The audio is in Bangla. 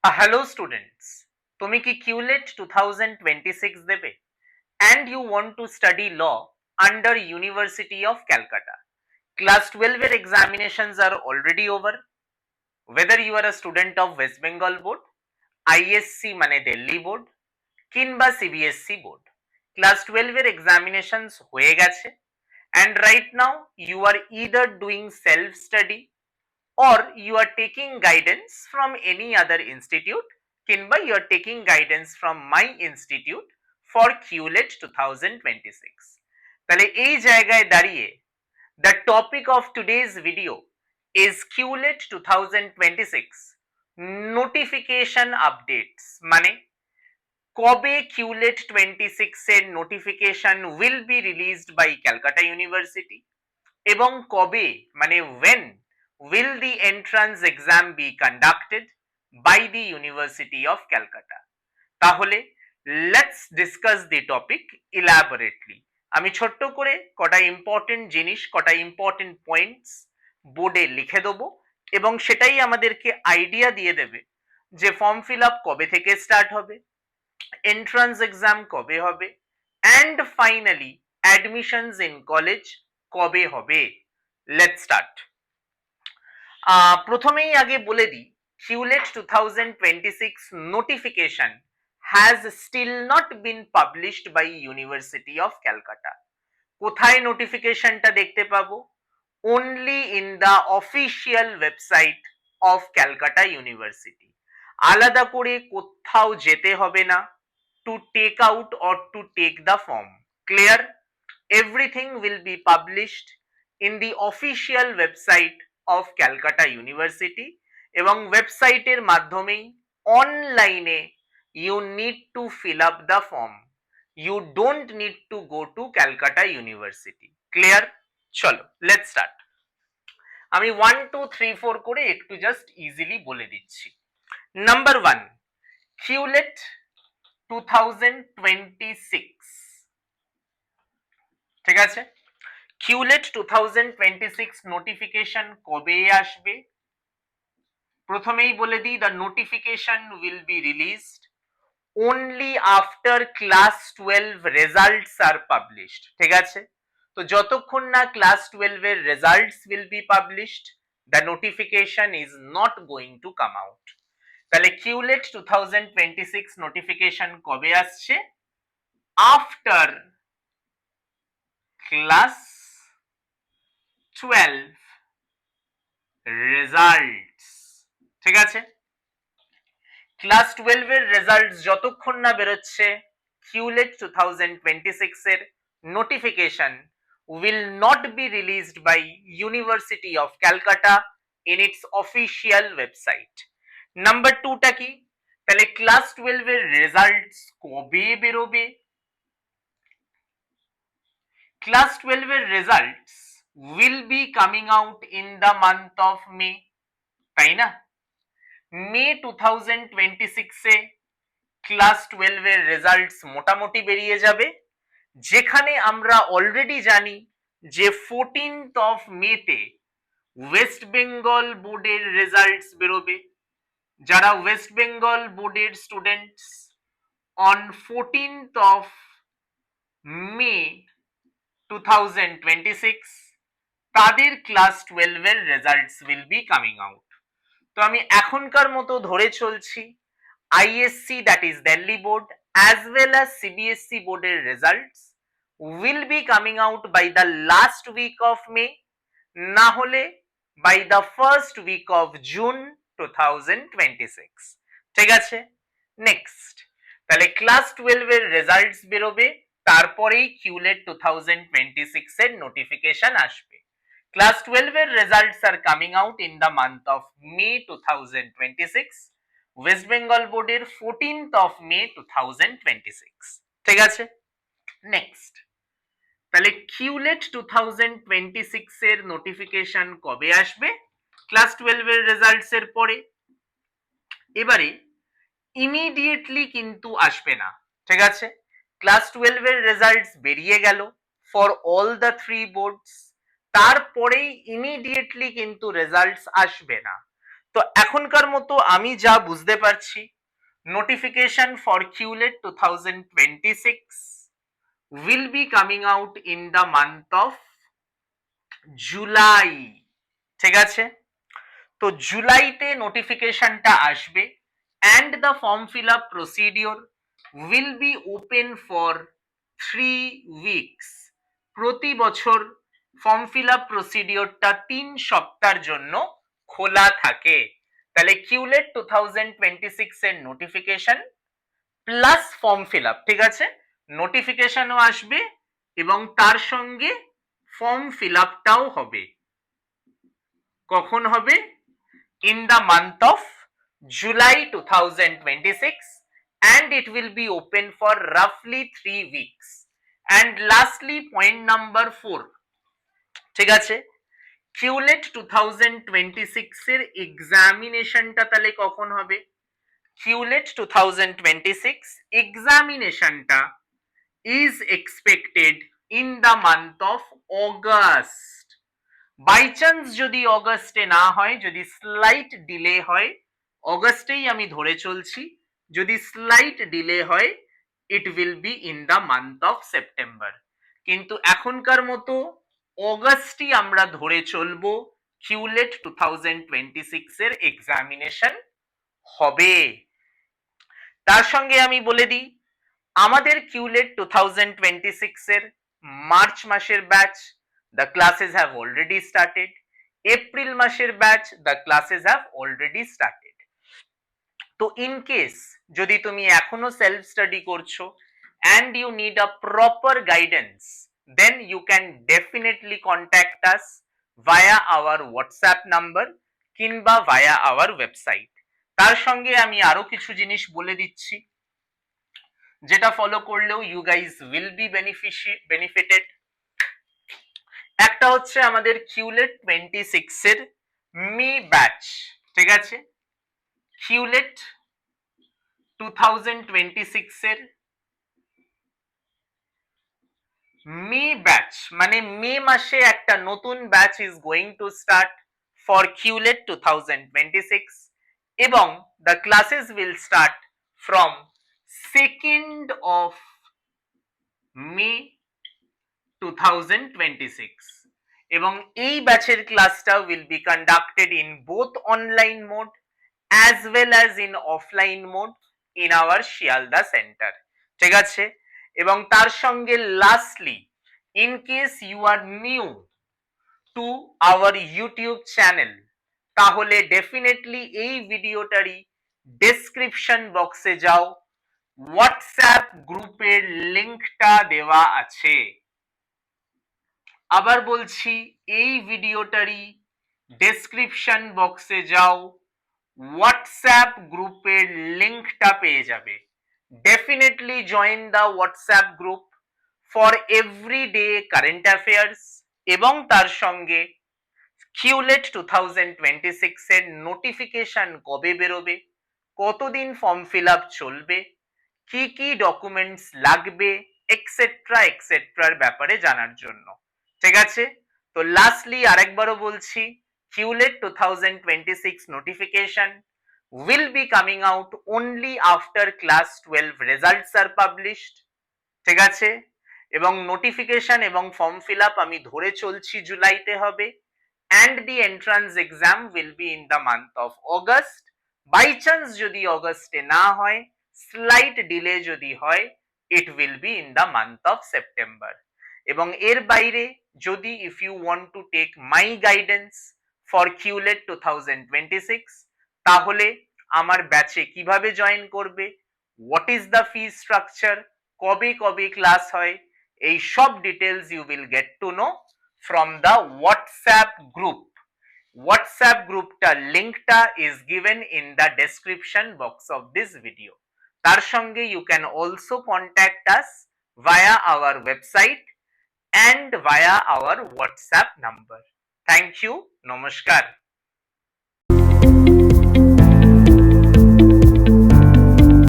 Hello students, তুমি কি QLET 2026 দেবে and you want to study law under University of Calcutta. Class 12 এর examinations are already over. Whether you are a student of West Bengal board, ISC মানে Delhi board কিংবা CBSC board, class 12 এর examinations হয়ে গেছে and right now you are either doing self study or you are taking guidance from any other institute কিংবা you are taking guidance from my institute for QLET 2026. তাহলে এই জায়গায় দাঁড়িয়ে the topic of today's video is QLET 2026 notification updates মানে কবে QLET 26 এর notification will be released by Calcutta University এবং কবে মানে when will the entrance exam be conducted by the University of Calcutta. তাহলে let's discuss the topic elaborately. আমি ছোট্ট করে কটা ইম্পর্টেন্ট জিনিস কটা ইম্পর্টেন্ট পয়েন্টস বোর্ডে লিখে দেবো এবং সেটাই আমাদেরকে আইডিয়া দিয়ে দেবে যে ফর্ম ফিল আপ কবে থেকে স্টার্ট হবে, এন্ট্রান্স এক্সাম কবে হবে and finally admissions in college কবে হবে। Let's start. প্রথমেই আগে বলে দিই QLET 2026 notification has still not been published by University of Calcutta. কোথায় নোটিফিকেশনটা দেখতে পাবো? Only in the official website of Calcutta University. আলাদা করে কোথাও যেতে হবে না to take out or to take the form. Clear? Everything will be published in the official website of Calcutta University এবং ওয়েবসাইটের মাধ্যমেই অনলাইনে you need to fill up the form. You don't need to go to Calcutta University. Clear? চলো let's start. আমি 1 2 3 4 করে একটু জাস্ট ইজিলি বলে দিচ্ছি। নাম্বার 1 QLET 2026, ঠিক আছে? QLET 2026 নোটিফিকেশন কবে আসবে? প্রথমেই বলে দিই the notification will be released only after class 12 results are published. ঠিক আছে? তো যতক্ষণ না class 12 এর results will be published, the notification is not going to come out. তাহলে QLET 2026 নোটিফিকেশন কবে আসছে? After class 12 results. ঠিক আছে? ক্লাস 12 এর রেজাল্টস যতক্ষণ না বেরোচ্ছে QLET 2026 এর notification will not be released by University of Calcutta in its official website. Number 2 টা কি? তাহলে ক্লাস 12 এর রেজাল্টস কবে বেরোবে? ক্লাস 12 এর results will be coming out in the month of May, তাই না? মে 2026 এ ক্লাস 12 এর রেজাল্টস মোটামুটি বেরিয়ে যাবে, যেখানে আমরা অলরেডি জানি যে 14th অফ মেতে ওয়েস্ট বেঙ্গল বোর্ডের রেজাল্টস বেরোবে। যারা ওয়েস্ট বেঙ্গল বোর্ডের students on 14th of May 2026 তাদের ক্লাস 12 এর results will be coming out. তো আমি এখনকার মতো ধরে চলছি ISC that is Delhi board as well as CBSC board results will be coming out by the last week of May, না হলে by the first week of June 2026. ঠিক আছে? নেক্সট, তাহলে ক্লাস 12 এর রেজাল্টস বেরোবে, তারপরেই QLET 2026 এর নোটিফিকেশন আসবে। Class 12 এর results are coming out in the month of May 2026, West Bengal board এর 14th of May 2026. ঠিক আছে? নেক্সট, তাহলে QLET 2026 এর নোটিফিকেশন কবে আসবে? ক্লাস 12 এর রেজাল্টস এর পরে। এবারে ইমিডিয়েটলি কিন্তু আসবে না, ঠিক আছে? ক্লাস 12 এর রেজাল্টস বেরিয়ে গেল ফর অল দ্য 3 বোর্ডস, তারপরেই ইমিডিয়েটলি কিন্তু রেজাল্টস আসবে না। তো এখনকার মতো আমি যা বুঝতে পারছি, notification for CULET 2026 will be coming out in the month of July. ঠিক আছে, তো জুলাইতে নোটিফিকেশনটা আসবে and the form fill up procedure will be open for 3 weeks। প্রতি বছর ফর্ম ফিল আপ প্রসিডিওরটা 3 সপ্তাহের জন্য খোলা থাকে। তাহলে কিউলেট 2026 এর notification plus form fill up, ঠিক আছে, নোটিফিকেশনও আসবে এবং তার সঙ্গে ফর্ম ফিল আপটাও হবে। কখন হবে? in the month of July 2026 and it will be open for roughly 3 weeks। and lastly point number 4, ঠিক আছে, কিউলেট 2026 এর এক্সামিনেশনটা তাহলে কখন হবে? কিউলেট 2026 এক্সামিনেশনটা is expected in the month of August। By chance যদি অগাস্টে না হয়, যদি স্লাইট ডিলে হয়, অগাস্টেই আমি ধরে চলছি, যদি স্লাইট ডিলে হয় it will be in the month of September. কিন্তু এখনকার মতো অগাস্টই আমরা ধরে চলবো কিউলেট 2026 এর এক্সামিনেশন হবে। তার সঙ্গে আমি বলে দিই, আমাদের কিউলেট 2026 এর মার্চ মাসের batch the classes have already started, April মাসের batch the classes have already started। তো ইন কেস যদি তুমি এখনো সেলফ স্টাডি করছো and you need a proper guidance, then you can definitely contact us via our WhatsApp number কিংবা via our website। তার সঙ্গে আমি আরো কিছু জিনিস বলে দিচ্ছি যেটা ফলো করলেও you guys will be benefited. একটা হচ্ছে আমাদের কিউলেট 26 এর মি ব্যাচ, ঠিক আছে, কিউলেট 2026 এর মে ব্যাচ, মানে মে মাসে একটা নতুন batch is going to start for CULET 2026 এবং the classes will start from 2nd of May 2026 এবং এই ব্যাচের ক্লাসটা will be conducted in both online mode as well as in offline mode in our Sealdah centre, ঠিক আছে। এবং তার সঙ্গে lastly, in case you are new to our YouTube channel, তাহলে ডেফিনেটলি এই ভিডিওটারই ডেসক্রিপশন বক্সে যাও, হোয়াটসঅ্যাপ গ্রুপের লিংকটা দেওয়া আছে। আবার বলছি, এই ভিডিওটারই ডেসক্রিপশন বক্সে যাও, হোয়াটসঅ্যাপ গ্রুপের লিংকটা পেয়ে যাবে। Definitely join the WhatsApp group for everyday current affairs এবং তার সঙ্গে কিউলেট 2026 এর নোটিফিকেশন কবে বেরোবে, কতদিন ফর্ম ফিল আপ চলবে, কি কি ডকুমেন্টস লাগবে এক্সেট্রা এক্সেট্রার ব্যাপারে জানার জন্য, ঠিক আছে। তো লাস্টলি আরেকবারও বলছি, কিউলেট 2026 notification will be coming out only after class 12 results are published, ঠিক আছে। এবং নোটিফিকেশন এবং ফর্ম ফিল আপ আমি ধরে চলছি জুলাইতে হবে and the entrance exam will be in the month of August। By chance যদি অগস্টে না হয়, স্লাইট ডিলে যদি হয়, it will be in the month of September। এবং এর বাইরে যদি if you want to take my guidance for কিউলেট 2026, তাহলে আমার ব্যাচে কিভাবে জয়েন করবে, what is the fee structure, কবে কবে ক্লাস হয়, এই সব details you will get to know from the WhatsApp group। WhatsApp গ্রুপটা লিংকটা is given in the description box of this video। তার সঙ্গে you can also contact us via our website and via our WhatsApp number। Thank you, নমস্কার।